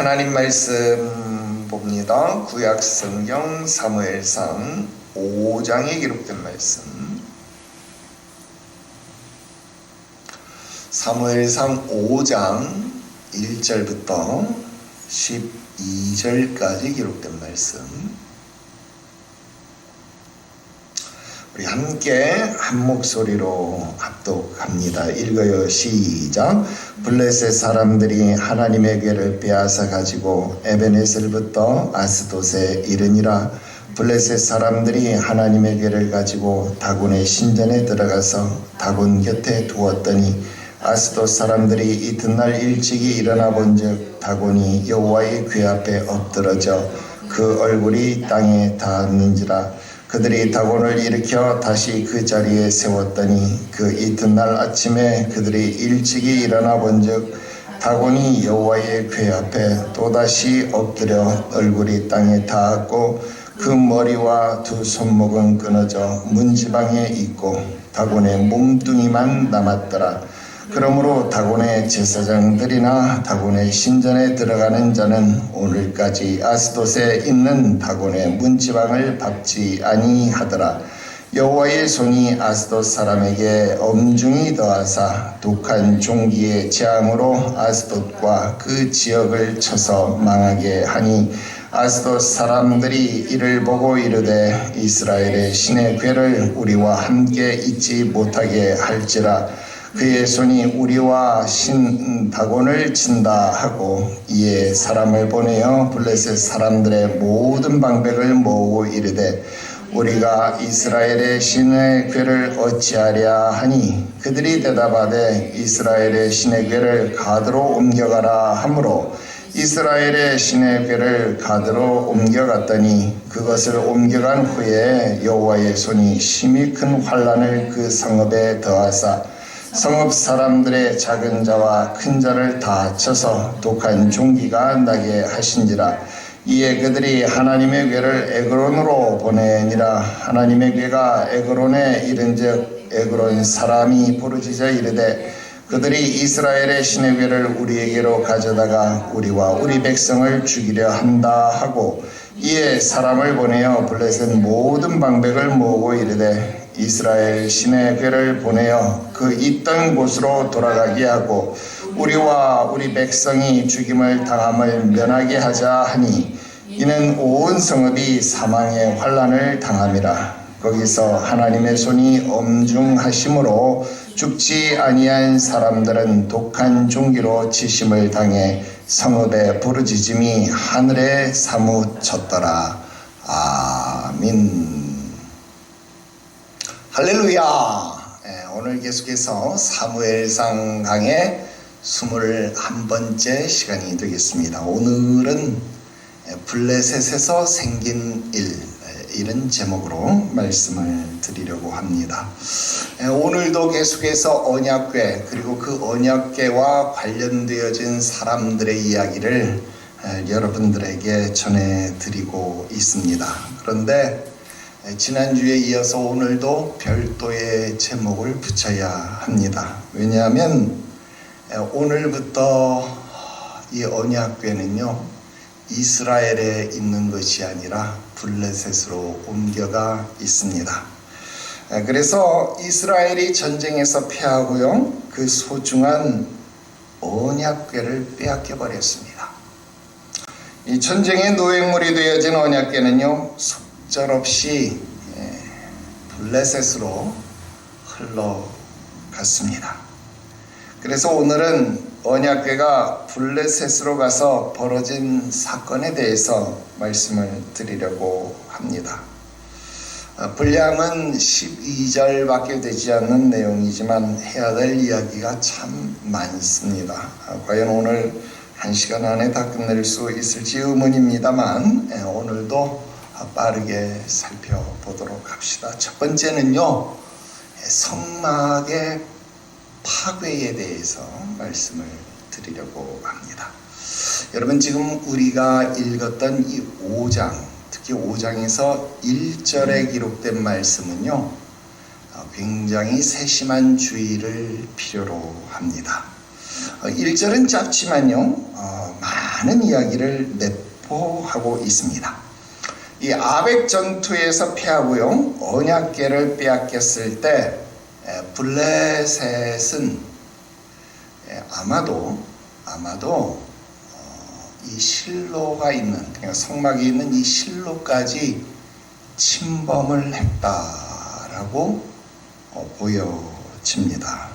하나님 말씀 봅니다. 구약성경 사무엘상 5장에 기록된 말씀. 사무엘상 5장 1절부터 12절까지 기록된 말씀. 우리 함께 한 목소리로 합독합니다. 읽어요. 시작. 블레셋 사람들이 하나님의 궤를 빼앗아 가지고 에베네셀부터 아스돗에 이르니라. 블레셋 사람들이 하나님의 궤를 가지고 다곤의 신전에 들어가서 다곤 곁에 두었더니 아스돗 사람들이 이튿날 일찍이 일어나 본즉 다곤이 여호와의 궤 앞에 엎드러져 그 얼굴이 땅에 닿았는지라. 그들이 다곤을 일으켜 다시 그 자리에 세웠더니 그 이튿날 아침에 그들이 일찍이 일어나 본즉 다곤이 여호와의 궤 앞에 또다시 엎드려 얼굴이 땅에 닿았고 그 머리와 두 손목은 끊어져 문지방에 있고 다곤의 몸뚱이만 남았더라. 그러므로 다곤의 제사장들이나 다곤의 신전에 들어가는 자는 오늘까지 아스돗에 있는 다곤의 문지방을 밟지 아니하더라. 여호와의 손이 아스돗 사람에게 엄중히 더하사 독한 종기의 재앙으로 아스돗과 그 지역을 쳐서 망하게 하니 아스돗 사람들이 이를 보고 이르되 이스라엘의 신의 궤를 우리와 함께 잊지 못하게 할지라. 그의 손이 우리와 신 다곤을 친다 하고 이에 사람을 보내어 블레셋 사람들의 모든 방백을 모으고 이르되 우리가 이스라엘의 신의 궤를 어찌하랴 하니 그들이 대답하되 이스라엘의 신의 궤를 가드로 옮겨가라 하므로 이스라엘의 신의 궤를 가드로 옮겨갔더니 그것을 옮겨간 후에 여호와의 손이 심히 큰 환난을 그 성읍에 더하사 성읍 사람들의 작은 자와 큰 자를 다 쳐서 독한 종기가 나게 하신지라. 이에 그들이 하나님의 궤를 에그론으로 보내니라. 하나님의 궤가 에그론에 이른즉 에그론 사람이 부르짖어 이르되 그들이 이스라엘의 신의 궤를 우리에게로 가져다가 우리와 우리 백성을 죽이려 한다 하고 이에 사람을 보내어 블레셋 모든 방백을 모으고 이르되 이스라엘 신의 궤를 보내어 그 있던 곳으로 돌아가게 하고 우리와 우리 백성이 죽임을 당함을 면하게 하자 하니 이는 온 성읍이 사망의 환난을 당함이라. 거기서 하나님의 손이 엄중하심으로 죽지 아니한 사람들은 독한 종기로 치심을 당해 성읍의 부르짖음이 하늘에 사무쳤더라. 아멘. 할렐루야. 오늘 계속해서 사무엘상 강의 21번째 시간이 되겠습니다. 오늘은 블레셋에서 생긴 이런 제목으로 말씀을 드리려고 합니다. 오늘도 계속해서 언약궤 그리고 그 언약궤와 관련되어진 사람들의 이야기를 여러분들에게 전해드리고 있습니다. 그런데 지난주에 이어서 오늘도 별도의 제목을 붙여야 합니다. 왜냐하면 오늘부터 이 언약궤는요 이스라엘에 있는 것이 아니라 블레셋으로 옮겨가 있습니다. 그래서 이스라엘이 전쟁에서 패하고요 그 소중한 언약궤를 빼앗겨 버렸습니다. 이 전쟁의 노획물이 되어진 언약궤는요 속절없이 블레셋으로 흘러갔습니다. 그래서 오늘은 언약궤가 블레셋으로 가서 벌어진 사건에 대해서 말씀을 드리려고 합니다. 분량은 12절밖에 되지 않는 내용이지만 해야 될 이야기가 참 많습니다. 과연 오늘 1시간 안에 다 끝낼 수 있을지 의문입니다만 오늘도 빠르게 살펴보도록 합시다. 첫 번째는요 성막의 파괴에 대해서 말씀을 드리려고 합니다. 여러분 지금 우리가 읽었던 이 5장 특히 5장에서 1절에 기록된 말씀은요 굉장히 세심한 주의를 필요로 합니다. 1절은 짧지만요 많은 이야기를 내포하고 있습니다. 이 아벡 전투에서 패하고요, 언약궤를 빼앗겼을 때 블레셋은 아마도 이 실로가 있는, 그러니까 성막이 있는 이 실로까지 침범을 했다라고 보여집니다.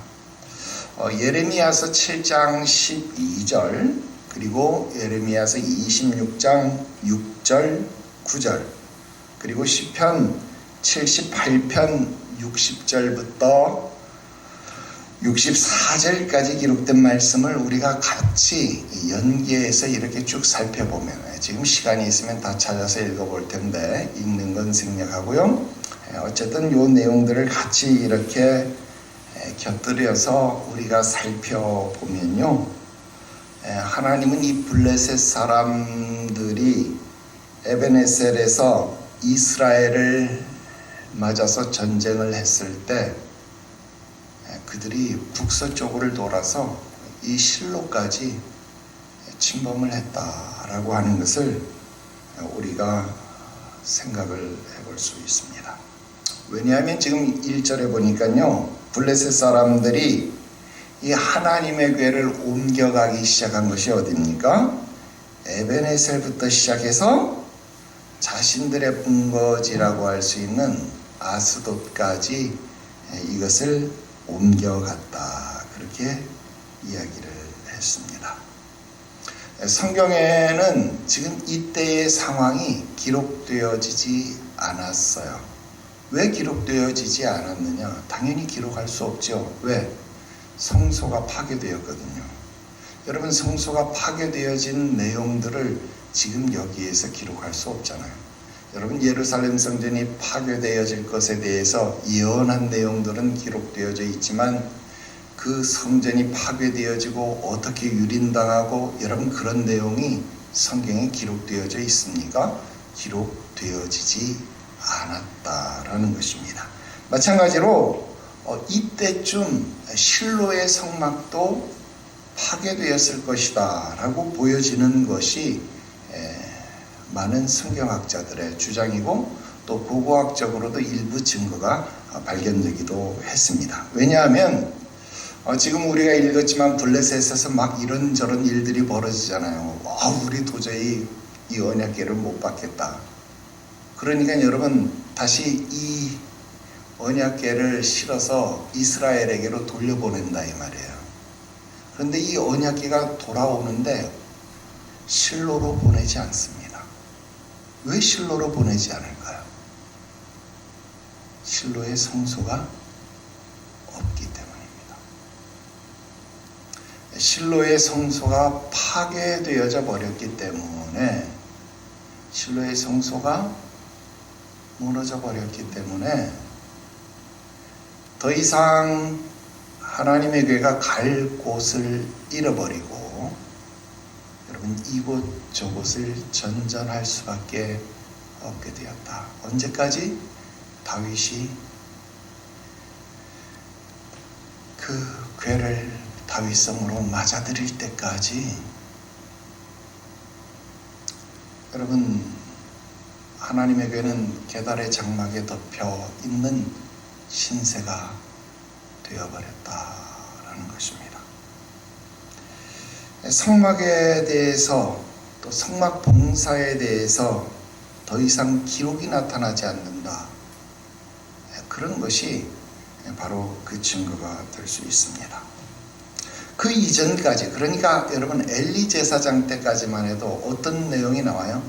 예레미야서 7장 12절, 그리고 예레미야서 26장 6절 9절, 그리고 시편 78편 60절부터 64절까지 기록된 말씀을 우리가 같이 연계해서 이렇게 쭉 살펴보면, 지금 시간이 있으면 다 찾아서 읽어볼 텐데 읽는 건 생략하고요, 어쨌든 이 내용들을 같이 이렇게 곁들여서 우리가 살펴보면요, 하나님은 이 블레셋 사람들이 에베네셀에서 이스라엘을 맞아서 전쟁을 했을 때 그들이 북서쪽으로 돌아서 이 실로까지 침범을 했다라고 하는 것을 우리가 생각을 해볼 수 있습니다. 왜냐하면 지금 1절에 보니까요, 블레셋 사람들이 이 하나님의 궤를 옮겨가기 시작한 것이 어디입니까? 에베네셀부터 시작해서 자신들의 본거지라고 할 수 있는 아스돗까지 이것을 옮겨갔다, 그렇게 이야기를 했습니다. 성경에는 지금 이때의 상황이 기록되어지지 않았어요. 왜 기록되어지지 않았느냐? 당연히 기록할 수 없죠. 왜? 성소가 파괴되었거든요. 여러분, 성소가 파괴되어진 내용들을 지금 여기에서 기록할 수 없잖아요. 여러분, 예루살렘 성전이 파괴되어질 것에 대해서 예언한 내용들은 기록되어져 있지만 그 성전이 파괴되어지고 어떻게 유린당하고, 여러분, 그런 내용이 성경에 기록되어져 있습니까? 기록되어지지 않았다라는 것입니다. 마찬가지로 이때쯤 실로의 성막도 파괴되었을 것이다 라고 보여지는 것이 많은 성경학자들의 주장이고, 또 고고학적으로도 일부 증거가 발견되기도 했습니다. 왜냐하면 지금 우리가 읽었지만 블레셋에서 막 이런저런 일들이 벌어지잖아요. 우리 도저히 이 언약궤를 못 받겠다. 그러니까 여러분, 다시 이 언약궤를 실어서 이스라엘에게로 돌려보낸다 이 말이에요. 그런데 이 언약궤가 돌아오는데 실로로 보내지 않습니다. 왜 실로로 보내지 않을까요? 실로의 성소가 없기 때문입니다. 실로의 성소가 파괴되어져 버렸기 때문에, 실로의 성소가 무너져 버렸기 때문에 더 이상 하나님의 궤가 갈 곳을 잃어버리고, 여러분, 이곳 저곳을 전전할 수밖에 없게 되었다. 언제까지? 다윗이 그 궤를 다윗성으로 맞아들일 때까지. 여러분, 하나님의 궤는 계달의 장막에 덮여 있는 신세가 되어버렸다라는 것입니다. 성막에 대해서, 또 성막 봉사에 대해서 더 이상 기록이 나타나지 않는다, 그런 것이 바로 그 증거가 될 수 있습니다. 그 이전까지, 그러니까 여러분, 엘리 제사장 때까지만 해도 어떤 내용이 나와요?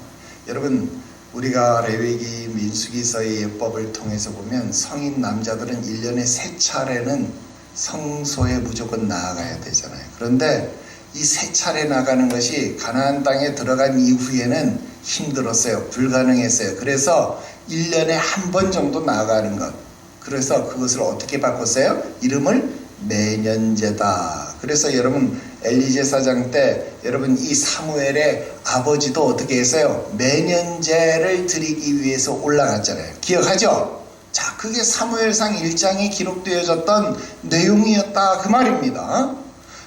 여러분, 우리가 레위기, 민수기서의 예법을 통해서 보면 성인 남자들은 1년에 3차례는 성소에 무조건 나아가야 되잖아요. 그런데 이 3차례 나가는 것이 가나안 땅에 들어간 이후에는 힘들었어요. 불가능했어요. 그래서 1년에 한 번 정도 나아가는 것. 그래서 그것을 어떻게 바꿨어요? 이름을 매년제다. 그래서 여러분, 엘리 제사장 때 여러분, 이 사무엘의 아버지도 어떻게 했어요? 매년제를 드리기 위해서 올라갔잖아요. 기억하죠? 자, 그게 사무엘상 1장에 기록되어졌던 내용이었다, 그 말입니다.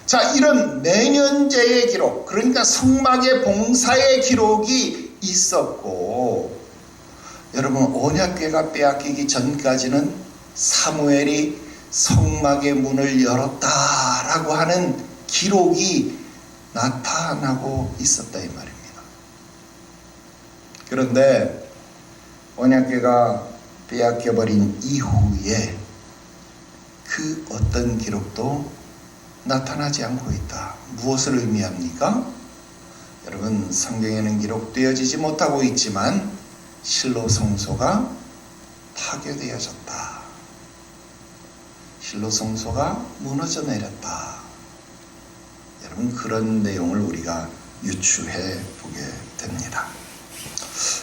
자, 이런 내년제의 기록, 그러니까 성막의 봉사의 기록이 있었고, 여러분 언약궤가 빼앗기기 전까지는 사무엘이 성막의 문을 열었다라고 하는 기록이 나타나고 있었다 이 말입니다. 그런데 언약궤가 빼앗겨버린 이후에 그 어떤 기록도 나타나지 않고 있다. 무엇을 의미합니까? 여러분 성경에는 기록되어지지 못하고 있지만 실로 성소가 파괴되어졌다. 실로 성소가 무너져 내렸다. 여러분 그런 내용을 우리가 유추해 보게 됩니다.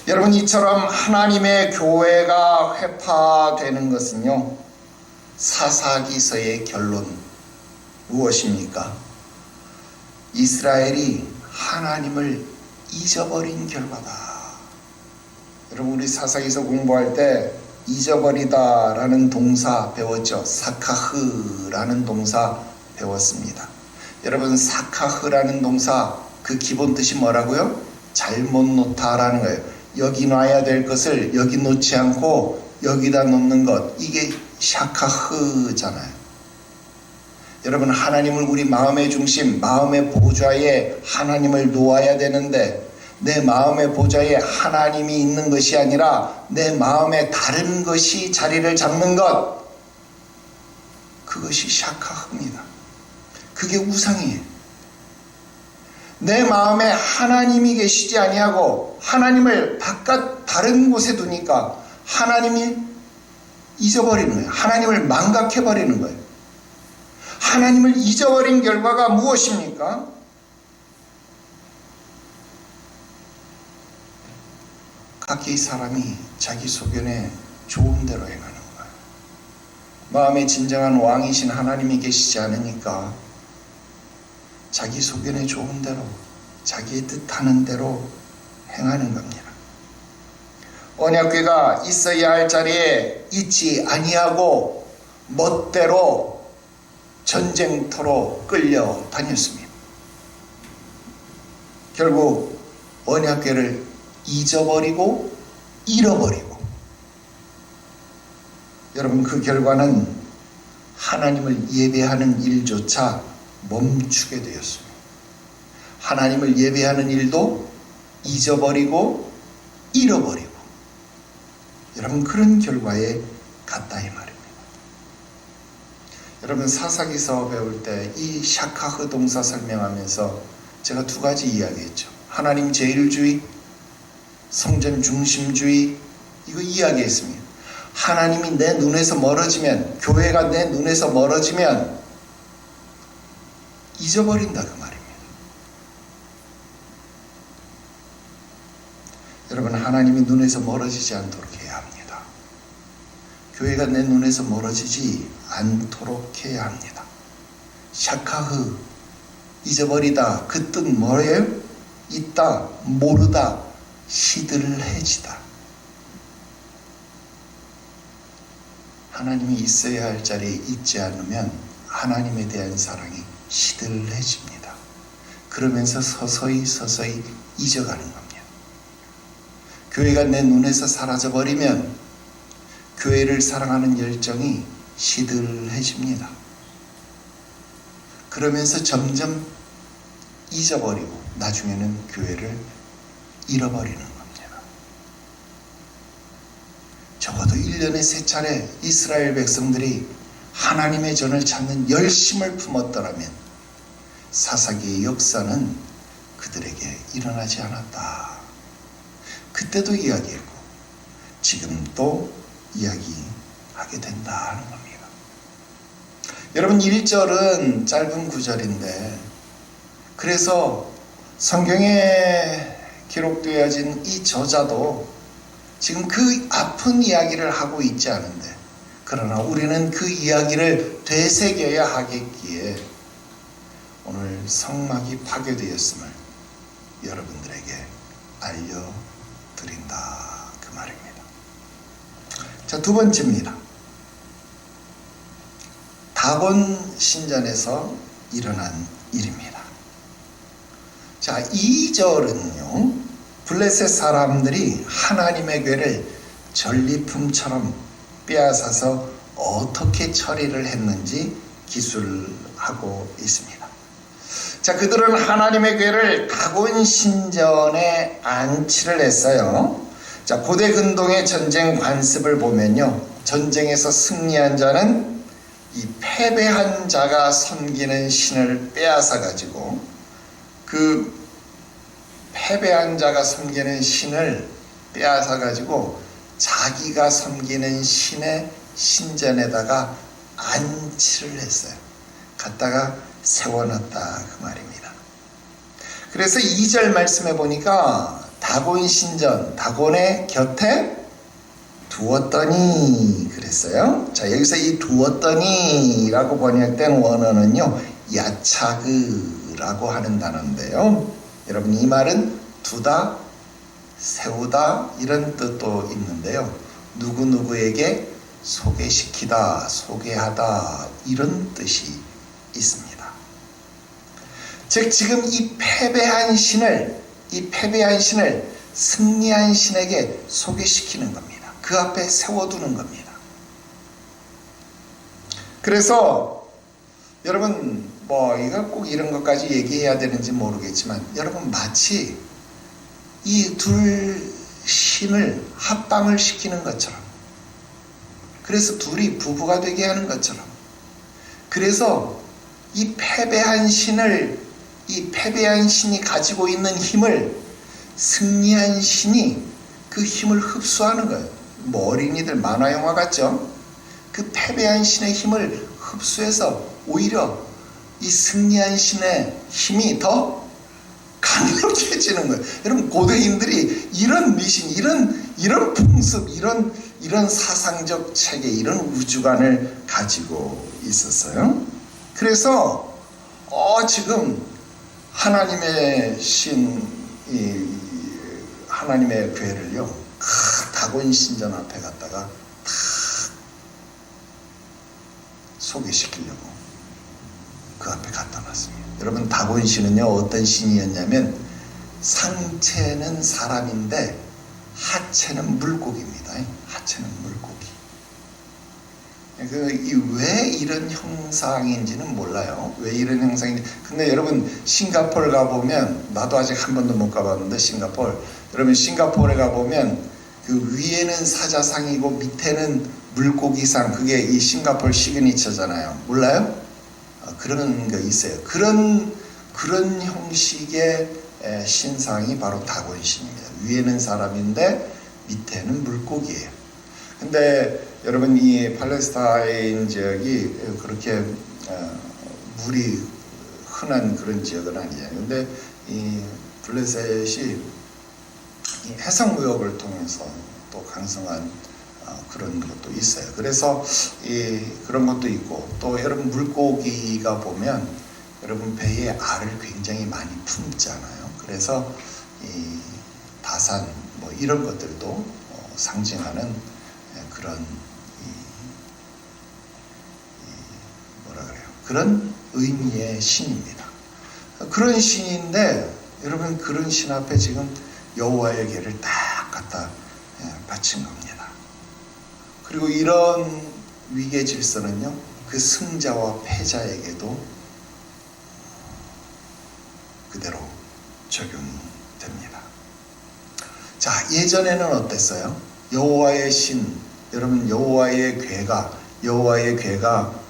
여러분 이처럼 하나님의 교회가 회파되는 것은요, 사사기서의 결론 무엇입니까? 이스라엘이 하나님을 잊어버린 결과다. 여러분 우리 사사기서 공부할 때 잊어버리다 라는 동사 배웠죠. 사카흐라는 동사 배웠습니다. 여러분 사카흐라는 동사 그 기본 뜻이 뭐라고요? 잘못 놓다라는 거예요. 여기 놔야 될 것을 여기 놓지 않고 여기다 놓는 것, 이게 샤카흐잖아요. 여러분 하나님을 우리 마음의 중심, 마음의 보좌에 하나님을 놓아야 되는데 내 마음의 보좌에 하나님이 있는 것이 아니라 내 마음에 다른 것이 자리를 잡는 것, 그것이 샤카흐입니다. 그게 우상이에요. 내 마음에 하나님이 계시지 아니하고 하나님을 바깥 다른 곳에 두니까 하나님이 잊어버리는 거예요. 하나님을 망각해버리는 거예요. 하나님을 잊어버린 결과가 무엇입니까? 각기 사람이 자기 소견에 좋은 대로 행하는 거예요. 마음에 진정한 왕이신 하나님이 계시지 않으니까 자기 소견에 좋은 대로, 자기의 뜻하는 대로 행하는 겁니다. 언약궤가 있어야 할 자리에 있지 아니하고 멋대로 전쟁터로 끌려다녔습니다. 결국 언약궤를 잊어버리고 잃어버리고, 여러분 그 결과는 하나님을 예배하는 일조차 멈추게 되었습니다. 하나님을 예배하는 일도 잊어버리고 잃어버리고, 여러분 그런 결과에 갔다 이 말입니다. 여러분 사사기서 배울 때 이 샤카흐 동사 설명하면서 제가 두 가지 이야기했죠. 하나님 제일주의, 성전 중심주의, 이거 이야기했습니다. 하나님이 내 눈에서 멀어지면, 교회가 내 눈에서 멀어지면 잊어버린다 그 말입니다. 여러분 하나님이 눈에서 멀어지지 않도록 해야 합니다. 교회가 내 눈에서 멀어지지 않도록 해야 합니다. 샤카흐, 잊어버리다, 그 뜻 뭐예요? 있다, 모르다, 시들해지다. 하나님이 있어야 할 자리에 있지 않으면 하나님에 대한 사랑이 시들해집니다. 그러면서 서서히 잊어가는 겁니다. 교회가 내 눈에서 사라져버리면 교회를 사랑하는 열정이 시들해집니다. 그러면서 점점 잊어버리고 나중에는 교회를 잃어버리는 겁니다. 적어도 1년에 3차례 이스라엘 백성들이 하나님의 전을 찾는 열심을 품었더라면 사사기의 역사는 그들에게 일어나지 않았다. 그때도 이야기했고 지금도 이야기하게 된다는 겁니다. 여러분 1절은 짧은 구절인데, 그래서 성경에 기록되어진 이 저자도 지금 그 아픈 이야기를 하고 있지 않은데, 그러나 우리는 그 이야기를 되새겨야 하겠기에 오늘 성막이 파괴되었음을 여러분들에게 알려드린다 그 말입니다. 자, 두 번째입니다. 다곤 신전에서 일어난 일입니다. 자, 2절은요, 블레셋 사람들이 하나님의 괴를 전리품처럼 빼앗아서 어떻게 처리를 했는지 기술하고 있습니다. 자, 그들은 하나님의 괴를 다곤 신전에 안치를 했어요. 자, 고대 근동의 전쟁 관습을 보면요, 전쟁에서 승리한 자는 이 패배한 자가 섬기는 신을 빼앗아 가지고 그 패배한 자가 섬기는 신을 빼앗아 가지고 자기가 섬기는 신의 신전에다가 안치를 했어요. 갖다가 세워놨다, 그 말입니다. 그래서 2절 말씀해 보니까 다곤 신전, 다곤의 곁에 두었더니 그랬어요. 자, 여기서 이 두었더니라고 번역된 원어는요, 야차그라고 하는 단어인데요, 여러분, 이 말은 두다, 세우다 이런 뜻도 있는데요, 누구누구에게 소개시키다, 소개하다 이런 뜻이 있습니다. 즉, 지금 이 패배한 신을 승리한 신에게 소개시키는 겁니다. 그 앞에 세워두는 겁니다. 그래서 여러분, 이거 꼭 이런 것까지 얘기해야 되는지 모르겠지만, 여러분, 마치 이 둘 신을 합방을 시키는 것처럼, 그래서 둘이 부부가 되게 하는 것처럼, 그래서 이 패배한 신이 가지고 있는 힘을 승리한 신이 그 힘을 흡수하는 거예요. 어린이들 만화 영화 같죠? 그 패배한 신의 힘을 흡수해서 오히려 이 승리한 신의 힘이 더 강력해지는 거예요. 여러분, 고대인들이 이런 미신, 이런 풍습, 이런 사상적 체계, 이런 우주관을 가지고 있었어요. 그래서 지금 하나님의 하나님의 괴를요, 다곤 신전 앞에 갔다가 탁 소개시키려고 그 앞에 갖다 놨습니다. 여러분, 다곤 신은요, 어떤 신이었냐면, 상체는 사람인데 하체는 물고기입니다. 하체는 물고기. 왜 이런 형상인지는 몰라요. 왜 이런 형상인지. 근데 여러분, 싱가포르 가보면, 나도 아직 한 번도 못 가봤는데, 여러분, 싱가포르에 가보면 그 위에는 사자상이고 밑에는 물고기상, 그게 이 싱가포르 시그니처잖아요. 몰라요? 그런 거 있어요. 그런 형식의 신상이 바로 다곤 신입니다. 위에는 사람인데 밑에는 물고기예요. 근데 여러분, 이 팔레스타인 지역이 그렇게 물이 흔한 그런 지역은 아니잖아요. 근데 이 블레셋이 해상무역을 통해서 또 강성한 그런 것도 있어요. 그래서 그런 것도 있고, 또 여러분, 물고기가 보면 여러분 배에 알을 굉장히 많이 품잖아요. 그래서 이 다산 이런 것들도 상징하는 그런 그런 의미의 신입니다. 그런 신인데, 여러분, 그런 신 앞에 지금 여호와의 궤를 딱 갖다 바친 겁니다. 그리고 이런 위계 질서는요, 그 승자와 패자에게도 그대로 적용됩니다. 자, 예전에는 어땠어요? 여호와의 신, 여러분, 여호와의 궤가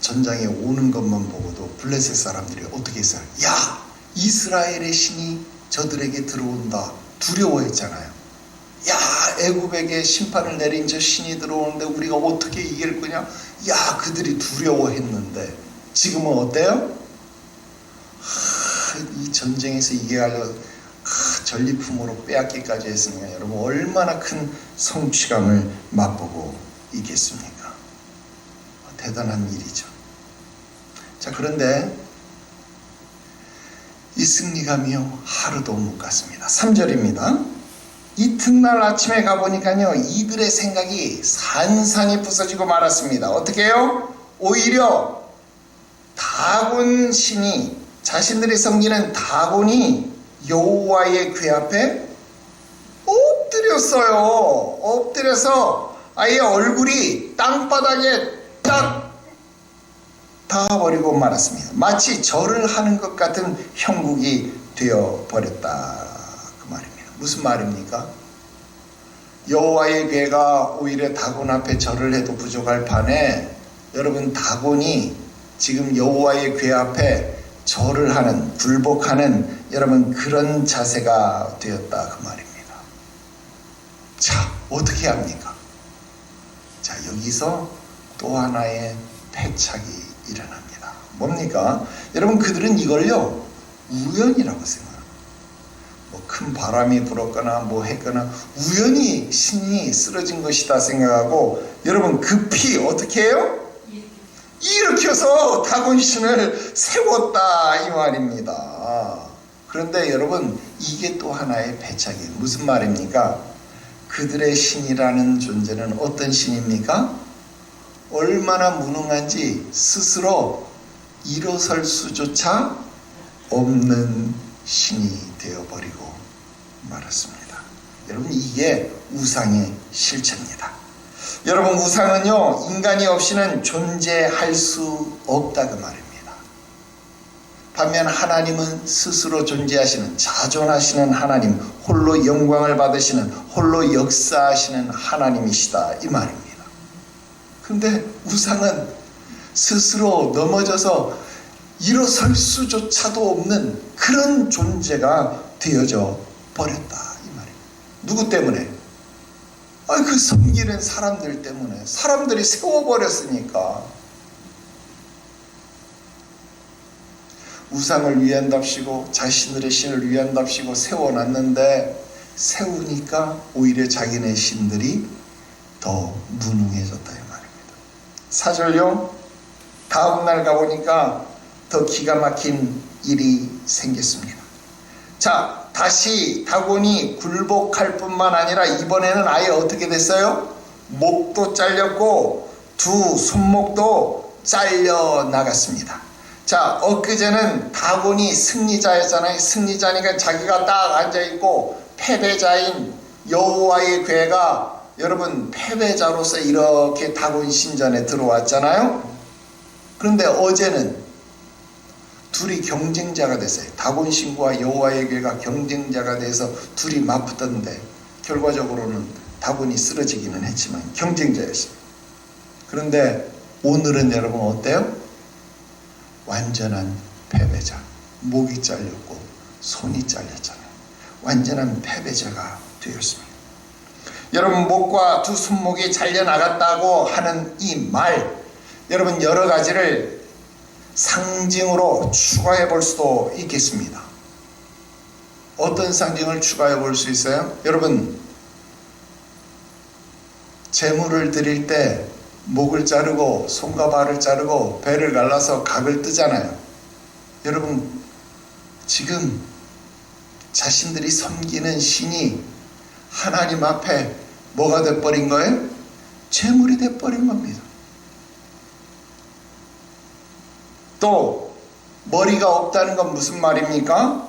전장에 오는 것만 보고도 블레셋 사람들이 어떻게 했어요? 야, 이스라엘의 신이 저들에게 들어온다, 두려워했잖아요. 야, 애굽에게 심판을 내린 저 신이 들어오는데 우리가 어떻게 이길 거냐? 야, 그들이 두려워했는데 지금은 어때요? 이 전쟁에서 이겨가지고 전리품으로 빼앗기까지 했으니까 여러분, 얼마나 큰 성취감을 맛보고 있겠습니까? 대단한 일이죠. 자, 그런데 이 승리감이요, 하루도 못 갔습니다. 3절입니다. 이튿날 아침에 가보니까요, 이들의 생각이 산산이 부서지고 말았습니다. 어떻게 해요? 오히려 다곤 신이, 자신들이 섬기는 다곤이 여호와의 궤 앞에 엎드렸어요. 엎드려서 아예 얼굴이 땅바닥에 딱 닿아버리고 말았습니다. 마치 절을 하는 것 같은 형국이 되어버렸다, 그 말입니다. 무슨 말입니까? 여호와의 궤가 오히려 다곤 앞에 절을 해도 부족할 판에 여러분, 다곤이 지금 여호와의 궤 앞에 절을 하는, 굴복하는 여러분 그런 자세가 되었다, 그 말입니다. 자, 어떻게 합니까? 자, 여기서 또 하나의 패착이 일어납니다. 뭡니까? 여러분, 그들은 이걸요 우연이라고 생각합니다. 뭐 큰 바람이 불었거나 뭐 했거나 우연히 신이 쓰러진 것이다 생각하고, 여러분 급히 어떻게 해요? 일으켜서 다곤 신을 세웠다, 이 말입니다. 그런데 여러분, 이게 또 하나의 패착이에요. 무슨 말입니까? 그들의 신이라는 존재는 어떤 신입니까? 얼마나 무능한지 스스로 일어설 수조차 없는 신이 되어버리고 말았습니다. 여러분, 이게 우상의 실체입니다. 여러분, 우상은요 인간이 없이는 존재할 수 없다, 그 말입니다. 반면 하나님은 스스로 존재하시는, 자존하시는 하나님, 홀로 영광을 받으시는, 홀로 역사하시는 하나님이시다, 이 말입니다. 그런데 우상은 스스로 넘어져서 일어설 수조차도 없는 그런 존재가 되어져 버렸다, 이 말입니다. 누구 때문에? 그 섬기는 사람들 때문에. 사람들이 세워버렸으니까. 우상을 위한답시고 자신들의 신을 위한답시고 세워놨는데, 세우니까 오히려 자기네 신들이 더 무능해졌다, 이 말입니다. 4절요, 다음날 가보니까 더 기가 막힌 일이 생겼습니다. 자, 다시 다곤이 굴복할 뿐만 아니라 이번에는 아예 어떻게 됐어요? 목도 잘렸고 두 손목도 잘려 나갔습니다. 자, 엊그제는 다곤이 승리자였잖아요. 승리자니까 자기가 딱 앉아있고 패배자인 여호와의 궤가, 여러분 패배자로서 이렇게 다곤 신전에 들어왔잖아요. 그런데 어제는 둘이 경쟁자가 됐어요. 다곤 신과 여호와의 궤가 경쟁자가 돼서 둘이 맞붙었는데 결과적으로는 다곤이 쓰러지기는 했지만 경쟁자였어요. 그런데 오늘은 여러분 어때요? 완전한 패배자. 목이 잘렸고 손이 잘렸잖아요. 완전한 패배자가 되었습니다. 여러분, 목과 두 손목이 잘려나갔다고 하는 이 말, 여러분 여러 가지를 상징으로 추가해 볼 수도 있겠습니다. 어떤 상징을 추가해 볼 수 있어요? 여러분, 제물을 드릴 때 목을 자르고 손과 발을 자르고 배를 갈라서 각을 뜨잖아요. 여러분, 지금 자신들이 섬기는 신이 하나님 앞에 뭐가 돼버린 거예요? 제물이 돼버린 겁니다. 또 머리가 없다는 건 무슨 말입니까?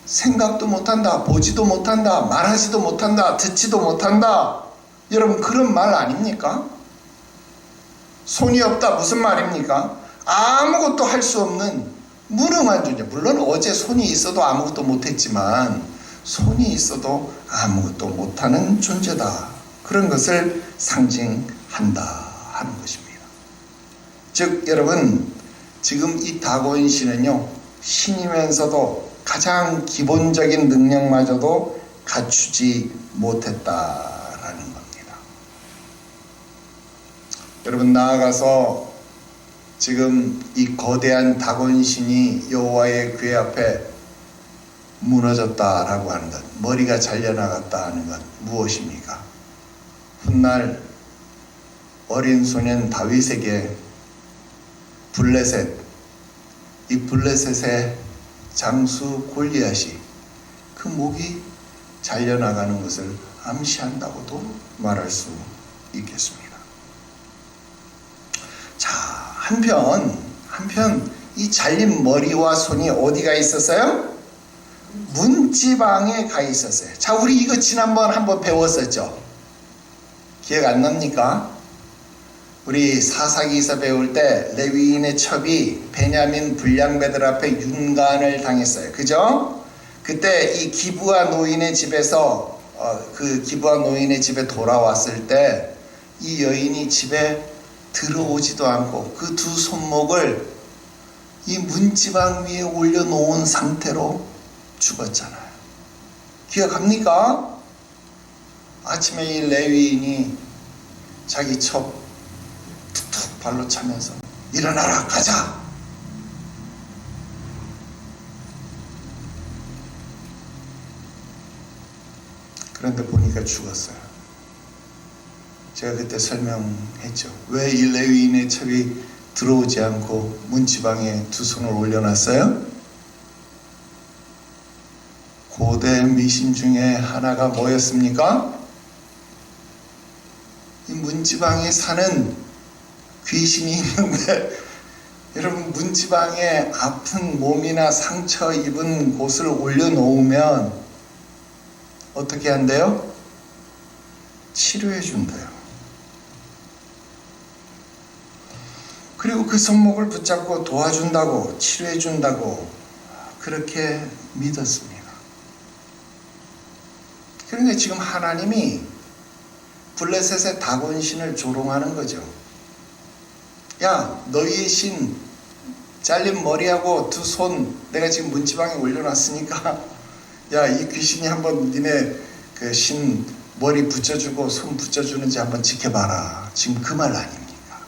생각도 못한다, 보지도 못한다, 말하지도 못한다, 듣지도 못한다. 여러분, 그런 말 아닙니까? 손이 없다, 무슨 말입니까? 아무것도 할 수 없는 무능한 존재. 물론 어제 손이 있어도 아무것도 못했지만 손이 있어도 아무것도 못하는 존재다, 그런 것을 상징한다 하는 것입니다. 즉 여러분, 지금 이 다곤 신은요, 신이면서도 가장 기본적인 능력마저도 갖추지 못했다라는 겁니다. 여러분, 나아가서 지금 이 거대한 다곤 신이 여호와의 궤 앞에 무너졌다라고 하는 것, 머리가 잘려나갔다 하는 것 무엇입니까? 훗날 어린 소년 다윗에게 블레셋, 이 블레셋의 장수 골리앗이 그 목이 잘려나가는 것을 암시한다고도 말할 수 있겠습니다. 자, 한편 이 잘린 머리와 손이 어디가 있었어요? 문지방에 가 있었어요. 자, 우리 이거 지난번 한번 배웠었죠? 기억 안 납니까? 우리 사사기서 배울 때 레위인의 첩이 베냐민 불량배들 앞에 윤간을 당했어요. 그죠? 그때 이 기브아 노인의 집에서 그 기브아 노인의 집에 돌아왔을 때 이 여인이 집에 들어오지도 않고 그 두 손목을 이 문지방 위에 올려놓은 상태로 죽었잖아요. 기억합니까? 아침에 이 레위인이 자기 첩 툭툭 발로 차면서 일어나라 가자. 그런데 보니까 죽었어요. 제가 그때 설명했죠. 왜 이 레위인의 첩이 들어오지 않고 문지방에 두 손을 올려놨어요? 고대 미신 중에 하나가 뭐였습니까? 이 문지방에 사는 귀신이 있는데 여러분, 문지방에 아픈 몸이나 상처 입은 곳을 올려놓으면 어떻게 한대요? 치료해 준대요. 그리고 그 손목을 붙잡고 도와준다고, 치료해 준다고 그렇게 믿었습니다. 그러니까 지금 하나님이 블레셋의 다곤신을 조롱하는 거죠. 야, 너희의 신, 잘린 머리하고 두 손 내가 지금 문지방에 올려놨으니까 야, 이 귀신이 한번 니네 그 신 머리 붙여주고 손 붙여주는지 한번 지켜봐라. 지금 그 말 아닙니까?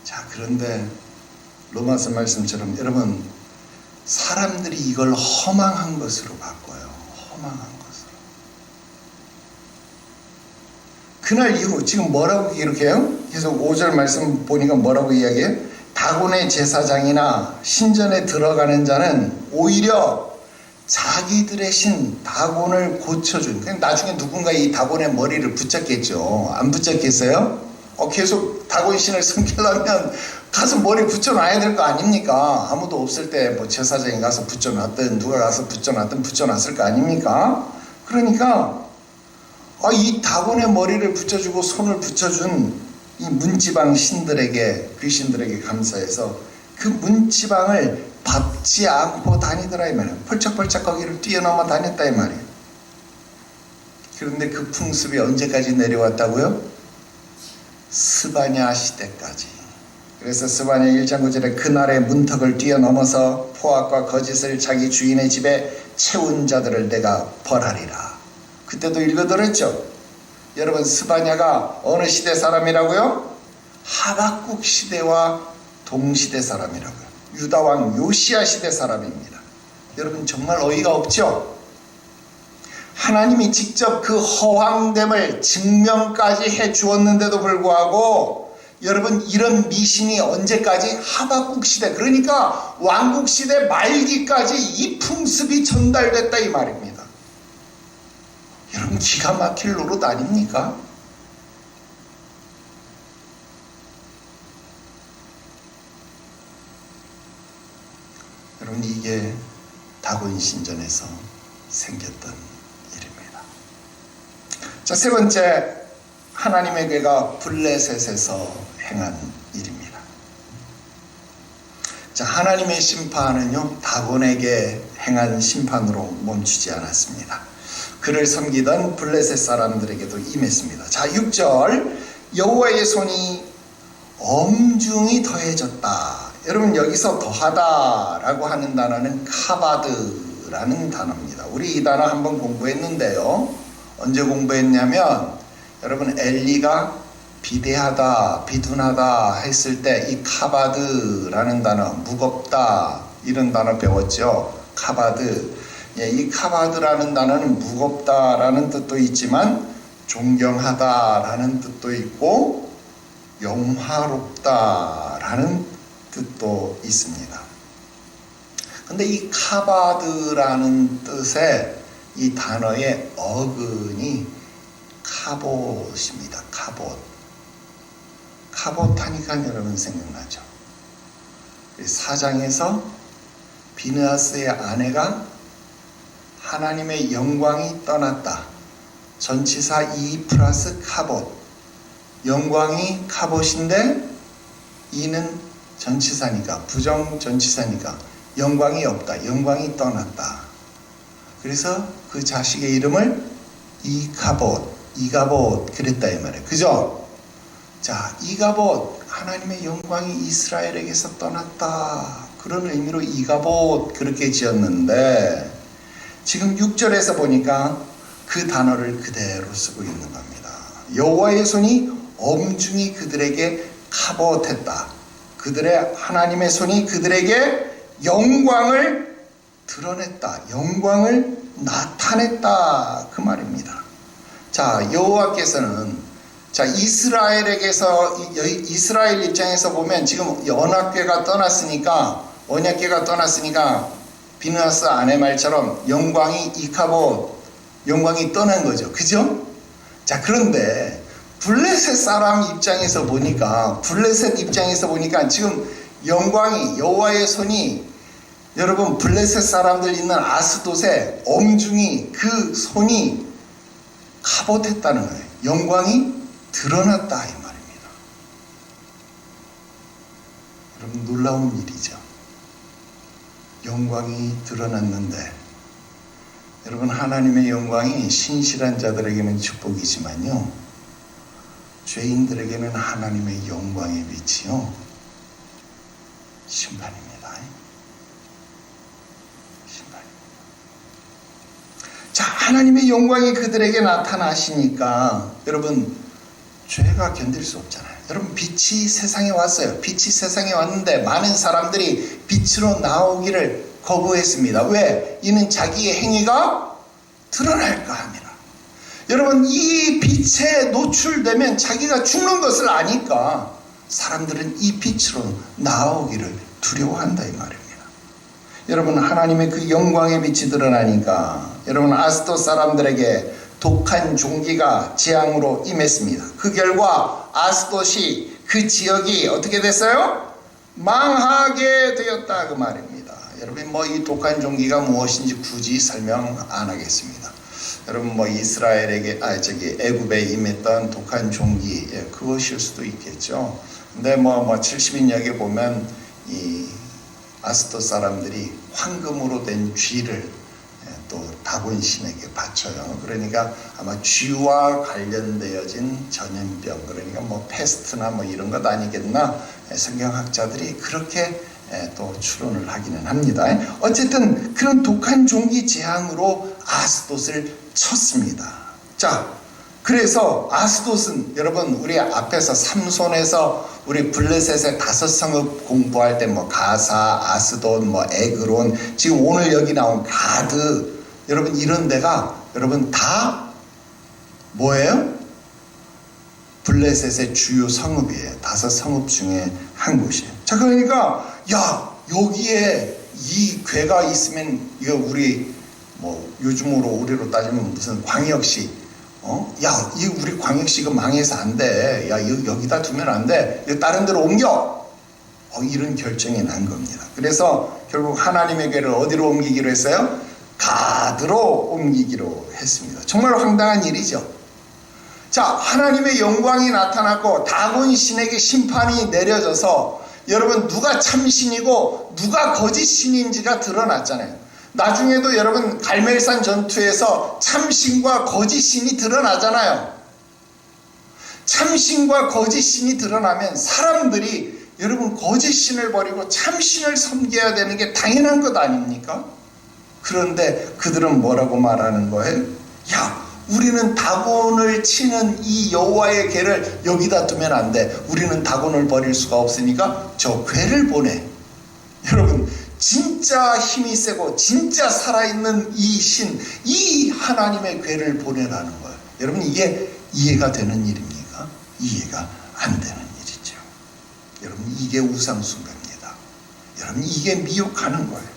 자, 그런데 로마서 말씀처럼 여러분, 사람들이 이걸 허망한 것으로 바꿔요. 허망한 것으로. 그날 이후 지금 뭐라고 기록해요? 계속 5절 말씀 보니까 뭐라고 이야기해요? 다곤의 제사장이나 신전에 들어가는 자는 오히려 자기들의 신 다곤을 고쳐준. 그냥 나중에 누군가 이 다곤의 머리를 붙였겠죠. 안 붙였겠어요? 계속 다곤 신을 섬기려면 가서 머리 붙여놔야 될 거 아닙니까? 아무도 없을 때 뭐 제사장이 가서 붙여놨든 누가 가서 붙여놨든 붙여놨을 거 아닙니까? 그러니까 이 다곤의 머리를 붙여주고 손을 붙여준 이 문지방 신들에게, 귀신들에게 감사해서 그 문지방을 밟지 않고 다니더라 이 말이에요. 펄쩍펄쩍 거기를 뛰어넘어 다녔다 이 말이에요. 그런데 그 풍습이 언제까지 내려왔다고요? 스바냐 시대까지. 그래서 스바냐 1장 9절에 그날의 문턱을 뛰어넘어서 포악과 거짓을 자기 주인의 집에 채운 자들을 내가 벌하리라. 그때도 읽어드렸죠. 여러분, 스바냐가 어느 시대 사람이라고요? 하박국 시대와 동시대 사람이라고요. 유다왕 요시야 시대 사람입니다. 여러분, 정말 어이가 없죠? 하나님이 직접 그 허황됨을 증명까지 해 주었는데도 불구하고 여러분, 이런 미신이 언제까지? 하박국 시대, 그러니까 왕국 시대 말기까지 이 풍습이 전달됐다 이 말입니다. 여러분, 기가 막힐 노릇 아닙니까? 여러분, 이게 다곤 신전에서 생겼던 일입니다. 자, 세 번째, 하나님의 괴가 블레셋에서 행한 일입니다. 자, 하나님의 심판은요, 다곤에게 행한 심판으로 멈추지 않았습니다. 그를 섬기던 블레셋 사람들에게도 임했습니다. 자, 6절, 여호와의 손이 엄중히 더해졌다. 여러분, 여기서 더하다라고 하는 단어는 카바드라는 단어입니다. 우리 이 단어 한번 공부했는데요. 언제 공부했냐면 여러분, 엘리가 비대하다, 비둔하다 했을 때 이 카바드라는 단어, 무겁다 이런 단어 배웠죠. 카바드. 이 카바드라는 단어는 무겁다라는 뜻도 있지만 존경하다라는 뜻도 있고 영화롭다라는 뜻도 있습니다. 근데 이 카바드라는 뜻의 이 단어의 어근이 카봇입니다. 카봇. 카봇하니까 여러분 생각나죠. 4장에서 비느하스의 아내가 하나님의 영광이 떠났다. 전치사 이 플러스 카봇. 영광이 카봇인데 이는 전치사니까, 부정 전치사니까 영광이 없다. 영광이 떠났다. 그래서 그 자식의 이름을 이가봇 그랬다 이 말이에요. 그죠? 자, 이가봇, 하나님의 영광이 이스라엘에게서 떠났다. 그런 의미로 이가봇 그렇게 지었는데 지금 6절에서 보니까 그 단어를 그대로 쓰고 있는 겁니다. 여호와의 손이 엄중히 그들에게 카봇했다. 그들의 하나님의 손이 그들에게 영광을 드러냈다. 영광을 나타냈다. 그 말입니다. 자, 여호와께서는 자, 이스라엘에게서 이스라엘 입장에서 보면 지금 언약궤가 떠났으니까 비느하스 아내 말처럼 영광이 이카봇, 영광이 떠난 거죠. 그죠? 자, 그런데 블레셋 사람 입장에서 보니까 지금 영광이, 여호와의 손이 여러분 블레셋 사람들 있는 아스돗에 엄중히 그 손이 카봇했다는 거예요. 영광이 드러났다 이 말입니다. 여러분 놀라운 일이죠. 영광이 드러났는데 여러분 하나님의 영광이 신실한 자들에게는 축복이지만요, 죄인들에게는 하나님의 영광의 빛이요 심판입니다. 자, 하나님의 영광이 그들에게 나타나시니까 여러분 죄가 견딜 수 없잖아요. 여러분 빛이 세상에 왔어요. 빛이 세상에 왔는데 많은 사람들이 빛으로 나오기를 거부했습니다. 왜? 이는 자기의 행위가 드러날까 함이라. 여러분 이 빛에 노출되면 자기가 죽는 것을 아니까 사람들은 이 빛으로 나오기를 두려워한다 이 말입니다. 여러분 하나님의 그 영광의 빛이 드러나니까 여러분 아스돗 사람들에게 독한 종기가 재앙으로 임했습니다. 그 결과 아스돗이 그 지역이 어떻게 됐어요? 망하게 되었다 그 말입니다. 여러분 이 독한 종기가 무엇인지 굳이 설명 안 하겠습니다. 여러분 이스라엘에게 애굽에 임했던 독한 종기, 그것일 수도 있겠죠. 근데 70인역에 보면 이 아스돗 사람들이 황금으로 된 쥐를 또 다곤 신에게 바쳐요. 그러니까 아마 쥐와 관련되어진 전염병, 그러니까 패스트나 이런 것 아니겠나, 성경학자들이 그렇게 또 추론을 하기는 합니다. 어쨌든 그런 독한 종기 재앙으로 아스돗을 쳤습니다. 자, 그래서 아스돗은 여러분 우리 앞에서 삼손에서 우리 블레셋의 5성읍 공부할 때 가사, 아스돗, 에그론, 지금 오늘 여기 나온 가드, 여러분 이런 데가 여러분 다 뭐예요? 블레셋의 주요 성읍이에요. 5성읍 중에 한 곳이에요. 자, 그러니까 여기에 이 궤가 있으면 이거 우리 요즘으로 우리로 따지면 무슨 광역시, 이 우리 광역시 이거 망해서 안 돼. 여기다 두면 안 돼. 이거 다른 데로 옮겨. 이런 결정이 난 겁니다. 그래서 결국 하나님의 궤를 어디로 옮기기로 했어요? 가드로 옮기기로 했습니다. 정말 황당한 일이죠. 자, 하나님의 영광이 나타났고 다곤 신에게 심판이 내려져서 여러분 누가 참신이고 누가 거짓 신인지가 드러났잖아요. 나중에도 여러분 갈멜산 전투에서 참신과 거짓신이 드러나잖아요. 참신과 거짓신이 드러나면 사람들이 여러분 거짓신을 버리고 참신을 섬겨야 되는 게 당연한 것 아닙니까? 그런데 그들은 뭐라고 말하는 거예요? 우리는 다곤을 치는 이 여호와의 궤를 여기다 두면 안 돼. 우리는 다곤을 버릴 수가 없으니까 저 궤를 보내. 여러분 진짜 힘이 세고 진짜 살아있는 이 신, 이 하나님의 궤를 보내라는 거예요. 여러분 이게 이해가 되는 일입니까? 이해가 안 되는 일이죠. 여러분 이게 우상숭배입니다. 여러분 이게 미혹하는 거예요.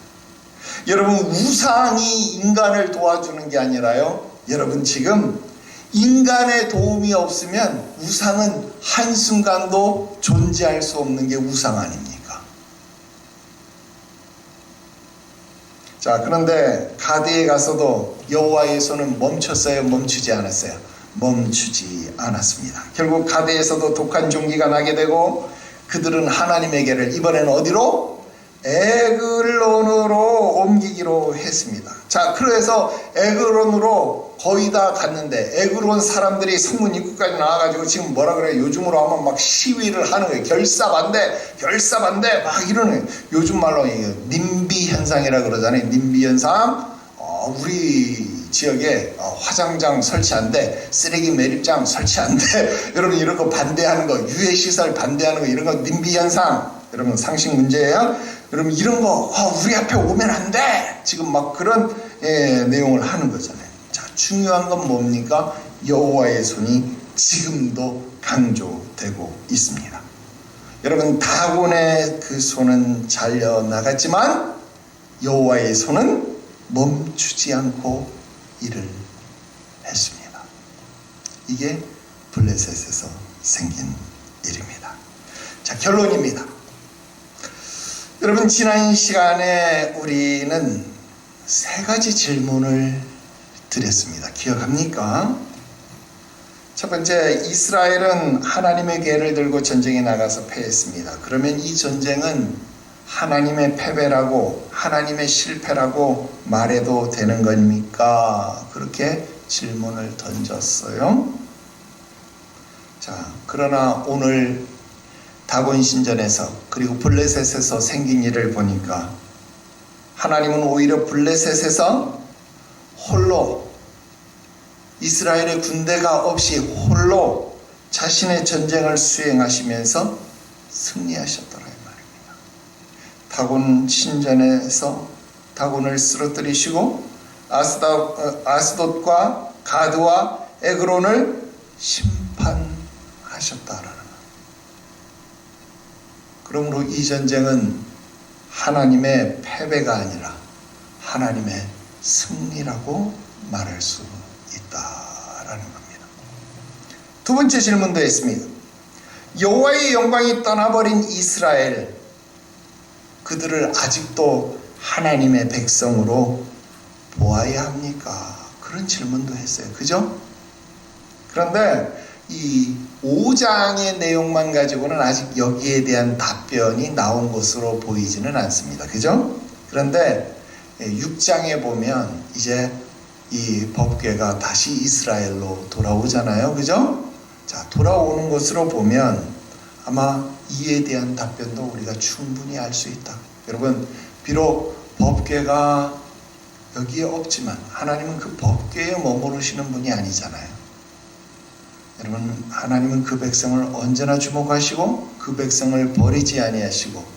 여러분 우상이 인간을 도와주는 게 아니라요, 여러분 지금 인간의 도움이 없으면 우상은 한순간도 존재할 수 없는 게 우상 아닙니까? 자, 그런데 가드에 가서도 여호와의 손은 멈췄어요? 멈추지 않았어요? 멈추지 않았습니다. 결국 가드에서도 독한 종기가 나게 되고 그들은 하나님에게를 이번에는 어디로? 에글론으로 옮기기로 했습니다. 자, 그래서 에글론으로 거의 다 갔는데 에글론 사람들이 성문 입구까지 나와가지고 지금 뭐라 그래요? 요즘으로 하면 막 시위를 하는 거예요. 결사반대 막 이러는 거예요. 요즘 말로 님비 현상이라 그러잖아요. 님비 현상. 우리 지역에 화장장 설치한대, 쓰레기 매립장 설치한대, 여러분 이런 거 반대하는 거, 유해시설 반대하는 거, 이런 거 님비 현상, 여러분 상식 문제예요. 여러분 이런 거 우리 앞에 오면 안 돼, 지금 막 그런 내용을 하는 거잖아요. 자, 중요한 건 뭡니까? 여호와의 손이 지금도 강조되고 있습니다. 여러분 다곤의 그 손은 잘려 나갔지만 여호와의 손은 멈추지 않고 일을 했습니다. 이게 블레셋에서 생긴 일입니다. 자, 결론입니다. 여러분 지난 시간에 우리는 세 가지 질문을 드렸습니다. 기억합니까? 첫 번째, 이스라엘은 하나님의 궤를 들고 전쟁에 나가서 패했습니다. 그러면 이 전쟁은 하나님의 패배라고, 하나님의 실패라고 말해도 되는 겁니까? 그렇게 질문을 던졌어요. 자, 그러나 오늘 다곤 신전에서 그리고 블레셋에서 생긴 일을 보니까 하나님은 오히려 블레셋에서 홀로, 이스라엘의 군대가 없이 홀로 자신의 전쟁을 수행하시면서 승리하셨더라 이 말입니다. 다곤 신전에서 다곤을 쓰러뜨리시고 아스돗과 가드와 에그론을 심판하셨다라는 것. 그러므로 이 전쟁은 하나님의 패배가 아니라 하나님의 승리라고 말할 수 있다라는 겁니다. 두 번째 질문도 했습니다. 여호와의 영광이 떠나버린 이스라엘, 그들을 아직도 하나님의 백성으로 보아야 합니까? 그런 질문도 했어요. 그죠? 그런데 이 5장의 내용만 가지고는 아직 여기에 대한 답변이 나온 것으로 보이지는 않습니다. 그죠? 그런데 6장에 보면 이제 이 법궤가 다시 이스라엘로 돌아오잖아요. 그죠? 자, 돌아오는 것으로 보면 아마 이에 대한 답변도 우리가 충분히 알 수 있다. 여러분, 비록 법궤가 여기에 없지만 하나님은 그 법궤에 머무르시는 분이 아니잖아요. 여러분, 하나님은 그 백성을 언제나 주목하시고 그 백성을 버리지 아니하시고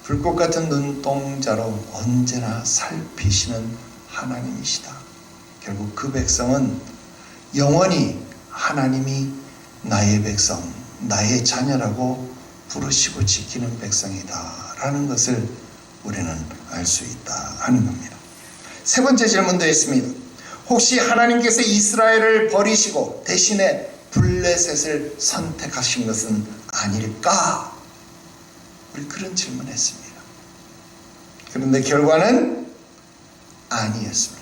불꽃 같은 눈동자로 언제나 살피시는 하나님이시다. 결국 그 백성은 영원히 하나님이 나의 백성, 나의 자녀라고 부르시고 지키는 백성이다 라는 것을 우리는 알 수 있다 하는 겁니다. 세 번째 질문도 있습니다. 혹시 하나님께서 이스라엘을 버리시고 대신에 블레셋을 선택하신 것은 아닐까? 우리 그런 질문했습니다. 그런데 결과는 아니었습니다.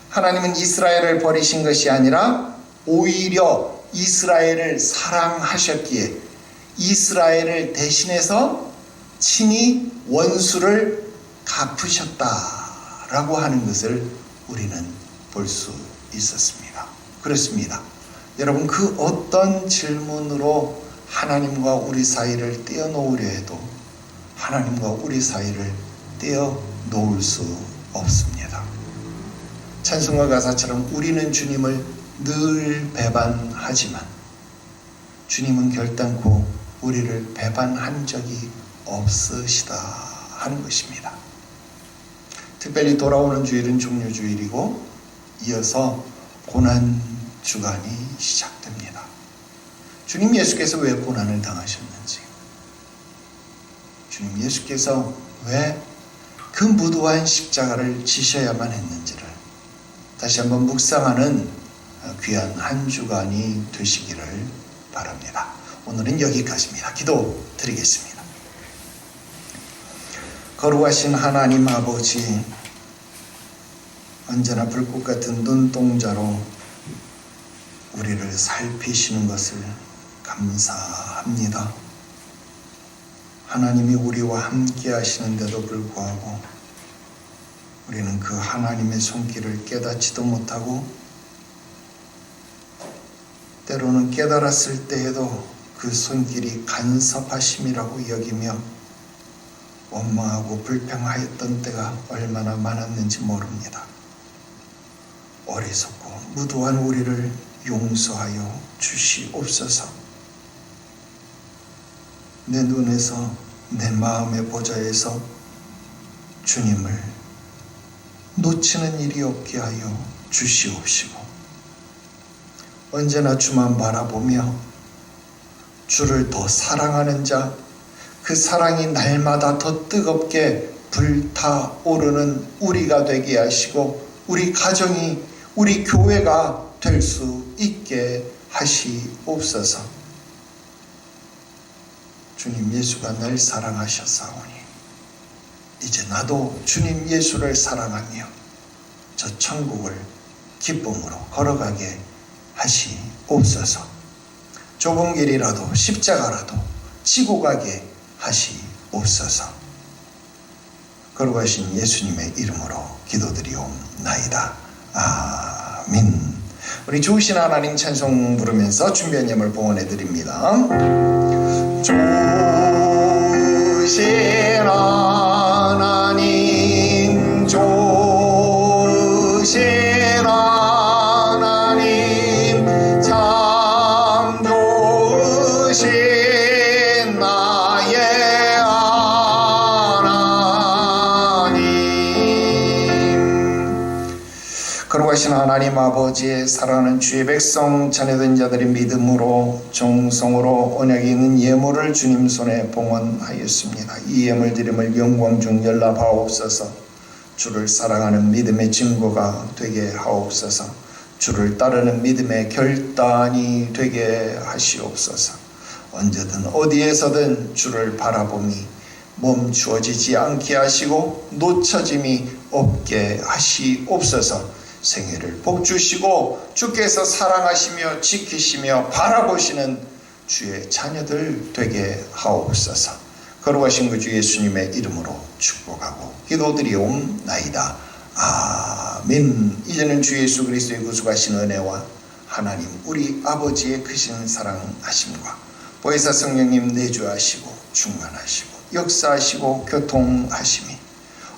하나님은 이스라엘을 버리신 것이 아니라 오히려 이스라엘을 사랑하셨기에 이스라엘을 대신해서 친히 원수를 갚으셨다라고 하는 것을 우리는 볼 수 있었습니다. 그렇습니다. 여러분, 그 어떤 질문으로 하나님과 우리 사이를 떼어놓으려 해도 하나님과 우리 사이를 떼어놓을 수 없습니다. 찬송가 가사처럼 우리는 주님을 늘 배반하지만 주님은 결단코 우리를 배반한 적이 없으시다 하는 것입니다. 특별히 돌아오는 주일은 종료주일이고 이어서 고난주간이 시작됩니다. 주님 예수께서 왜 고난을 당하셨는지, 주님 예수께서 왜 그 무도한 십자가를 지셔야만 했는지를 다시 한번 묵상하는 귀한 한 주간이 되시기를 바랍니다. 오늘은 여기까지입니다. 기도 드리겠습니다. 거룩하신 하나님 아버지, 언제나 불꽃 같은 눈동자로 우리를 살피시는 것을 감사합니다. 하나님이 우리와 함께 하시는데도 불구하고 우리는 그 하나님의 손길을 깨닫지도 못하고 때로는 깨달았을 때에도 그 손길이 간섭하심이라고 여기며 원망하고 불평하였던 때가 얼마나 많았는지 모릅니다. 어리석고 무도한 우리를 용서하여 주시옵소서. 내 눈에서 내 마음의 보좌에서 주님을 놓치는 일이 없게 하여 주시옵시고 언제나 주만 바라보며 주를 더 사랑하는 자, 그 사랑이 날마다 더 뜨겁게 불타오르는 우리가 되게 하시고 우리 가정이 우리 교회가 될 수 있게 하시옵소서. 주님 예수가 날 사랑하셨사오니 이제 나도 주님 예수를 사랑하며 저 천국을 기쁨으로 걸어가게 하시옵소서. 좁은 길이라도 십자가라도 지고 가게 하시옵소서. 거룩하신 예수님의 이름으로 기도드리옵나이다. 아멘. 우리 좋으신 하나님 찬송 부르면서 준비한 예물 봉헌해 드립니다. 좋으신 하나님, 좋으신 하나님, 참 좋으신 나의 하나님. 거룩하신 하나님 아버지, 사랑하는 주의 백성 자녀된 자들이 믿음으로 정성으로 언약이 있는 예물을 주님 손에 봉헌하였습니다. 이 예물 드림을 영광 중 연락하옵소서. 주를 사랑하는 믿음의 증거가 되게 하옵소서. 주를 따르는 믿음의 결단이 되게 하시옵소서. 언제든 어디에서든 주를 바라봄이 멈추어지지 않게 하시고 놓쳐짐이 없게 하시옵소서. 생애를 복주시고 주께서 사랑하시며 지키시며 바라보시는 주의 자녀들 되게 하옵소서. 거룩하신 그 주 예수님의 이름으로 축복하고 기도드리옵나이다. 아멘. 이제는 주 예수 그리스도의 구속하신 은혜와 하나님 우리 아버지의 크신 사랑하심과 보혜사 성령님 내주하시고 충만하시고 역사하시고 교통하심이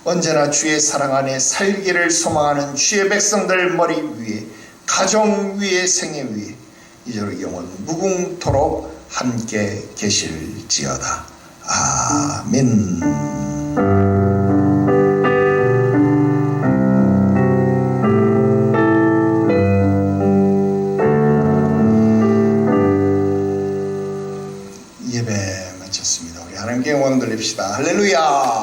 언제나 주의 사랑 안에 살기를 소망하는 주의 백성들 머리 위에, 가정 위에, 생애 위에 이제로 영원 무궁토록 함께 계실지어다. 아멘. 예배 마쳤습니다. 우리 하나님께 영광 돌립시다. 할렐루야.